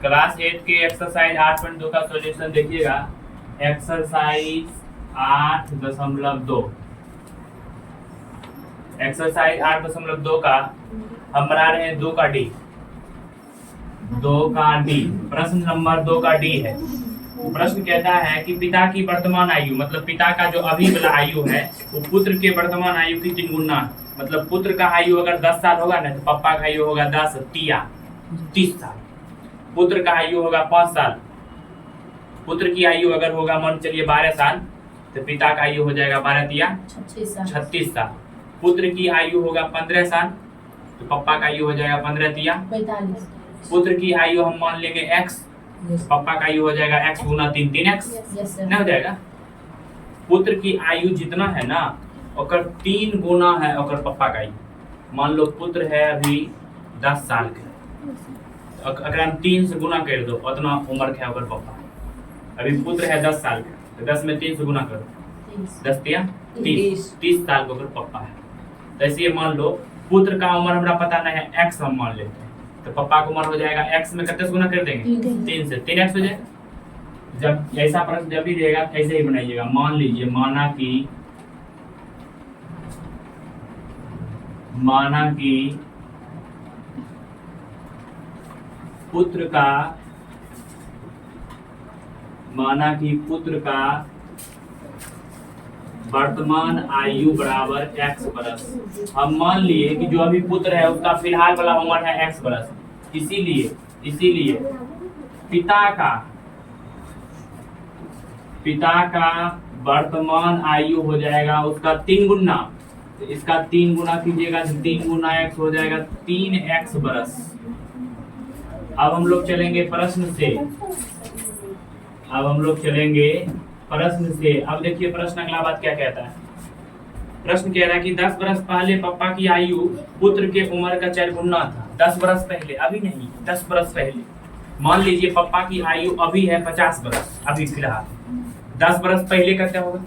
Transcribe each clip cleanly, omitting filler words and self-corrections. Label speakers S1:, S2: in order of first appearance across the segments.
S1: Class 8 के exercise 8.2 का solution देखिएगा। एक्सरसाइज 8.2 एक्सरसाइज 8.2 का हम बना रहे हैं 2 का डी। प्रश्न नंबर 2 का डी है। प्रश्न कहता है कि पिता की वर्तमान आयु, मतलब पिता का जो अभी वाला आयु है वो पुत्र के वर्तमान आयु की 3 गुना। मतलब पुत्र का आयु अगर 10 साल होगा ना तो पापा का आयु होगा 10 तिया 30 साल। पुत्र का आयु होगा 5 साल। पुत्र की आयु अगर होगा मान चलिए 12 साल तो पिता का आयु हो जाएगा 12 तिया 36 साल। पुत्र की आयु होगा 15 साल तो पापा का आयु हो जाएगा 15 तिया 45। पुत्र की आयु हम मान लेंगे x, पापा का आयु हो जाएगा x गुना 3 3x ना हो जाएगा। पुत्र की आयु जितना है ना ओकर 3 गुना है ओकर पापा का आयु। मान लो पुत्र है अभी 10 साल के, अगर हम 3 से गुना कर दो उतना उम्र है ओकर पापा। अभी पुत्र है 10 साल का तो 10 में 3 से गुना करो 10 तिया 30 साल का ओकर पापा है। तो ऐसे मान लो पुत्र का उम्र हमरा पता नहीं है x हम मान लेते हैं तो पापा का उम्र हो जाएगा x में कितने से गुना कर देंगे 3 से 3x हो जाएगा। जब ऐसा प्रश्न जब भी रहेगा ऐसे ही बनाइएगा। मान लीजिए माना कि पुत्र का वर्तमान आयु बराबर x बरस। हम मान लिए कि जो अभी पुत्र है उसका फिलहाल वाला उम्र है x बरस। इसीलिए पिता का वर्तमान आयु हो जाएगा उसका 3 गुना। तो इसका 3 गुना कीजिएगा तो 3 गुना x हो जाएगा 3x बरस। अब हम लोग चलेंगे प्रश्न से। अब देखिए प्रश्न अगला बात क्या कहता है। प्रश्न कह रहा है कि 10 बरस पहले पापा की आयु पुत्र के उम्र का 4 गुना था। 10 बरस पहले, अभी नहीं, 10 बरस पहले। मान लीजिए पापा की आयु अभी है 50 बरस, अभी फिलहाल। 10 बरस पहले का क्या होगा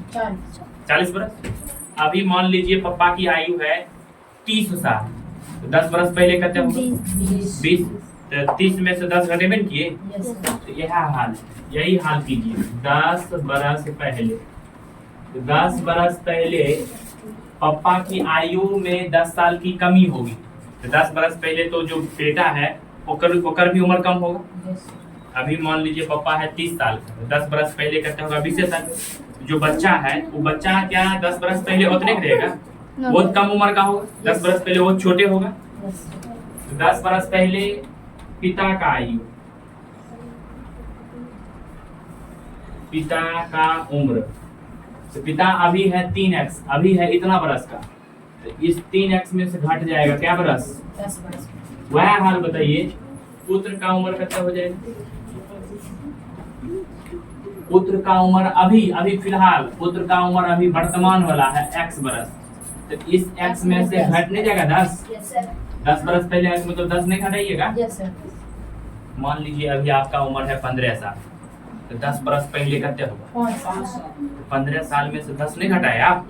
S1: 40 बरस। अभी मान लीजिए पापा की आयु है 30 साल तो 10 बरस पहले का क्या होगा 20। तो 30 में से 10 घटे में किए तो यही हाल कीजिए। 10 बरस पहले, तो 10 बरस पहले पापा की आयु में 10 साल की कमी होगी। तो 10 बरस पहले तो जो बेटा है ओकर भी उम्र कम होगा। अभी मान लीजिए पापा है 30 साल का तो 10 बरस पहले कितना होगा 20 साल। जो बच्चा है वो बच्चा क्या 10 बरस पहले उतने का रहेगा, बहुत कम उम्र का होगा। 10 बरस पहले वो छोटे होगा। तो 10 बरस पहले पिता का उम्र, तो पिता अभी है 3x, अभी है इतना बरस का। तो इस 3x में से घट जाएगा क्या बरस
S2: 10 बरस।
S1: वह हाल बताइए पुत्र का उम्र कितना हो जाएगा। पुत्र का उम्र अभी फिलहाल पुत्र का उम्र अभी वर्तमान वाला है x बरस। तो इस x में से घटने जाएगा 10। 10 बरस पहले x में तो 10 नहीं घटाइएगा। मान लीजिए अभी आपका उम्र है 15 साल तो 10 बरस पहले कितने होगा 15 साल में से 10 नहीं घटाया आप,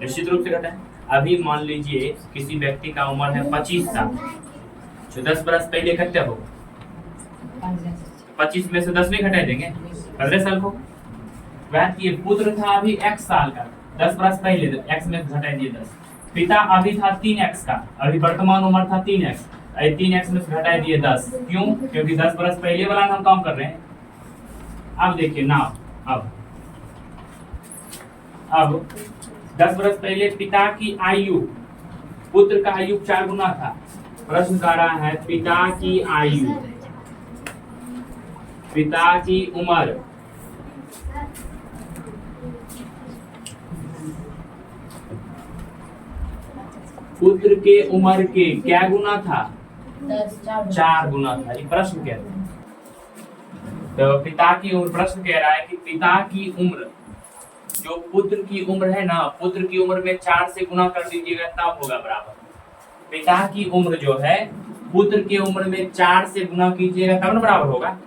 S1: निश्चित रूप से घटाए। अभी मान लीजिए किसी व्यक्ति का उम्र है 25 साल तो 10 बरस पहले कितने होगा 25 में से 10 नहीं घटाए देंगे 15 साल को। वह ये पुत्र था अभी x साल का 10 बरस पहले तो x में घटाए दिए 10। पिता अभी था 3x का, अभी वर्तमान उम्र था 3x, 3x में से घटाए दिए 10। क्यों? क्योंकि 10 बरस पहले वाला हम काम कर रहे हैं। अब देखिए ना, अब 10 बरस पहले पिता की आयु, पुत्र का आयु 4 गुना था। प्रश्न कर रहा है पिता की उम्र पुत्र के उम्र के क्या गुना था 4 गुना था। ये प्रश्न कह रहा है। तो पिता की उम्र, प्रश्न कह रहा है कि पिता की उम्र, जो पुत्र की उम्र है ना, पुत्र की उम्र में 4 से गुना कर दीजिएगा तब होगा बराबर। पिता की उम्र जो है पुत्र की उम्र में 4 से गुना कीजिएगा तब ना बराबर होगा।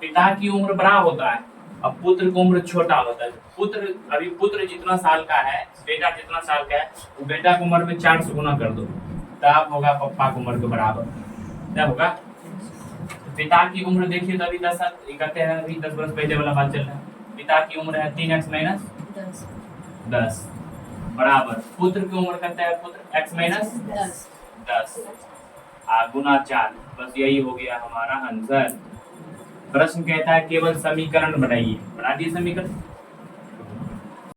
S1: पिता की उम्र बड़ा होता है और पुत्र की उम्र छोटा होता है। पुत्र जितना साल का है, बेटा जितना साल का है, वो बेटा की उम्र में 4 से गुना कर दो तब होगा पापा की उम्र के बराबर। क्या होगा पिता की उम्र देखिए तो अभी 10 कहते हैं, अभी 10 वर्ष पहले वाला बात चल रहा है। पिता की उम्र है 3x माइनस 10 बराबर पुत्र की उम्र कहता है पुत्र x माइनस 10 गुना 4। बस यही हो गया हमारा आंसर। प्रश्न कहता है केवल समीकरण बनाइए। बना दिए समीकरण।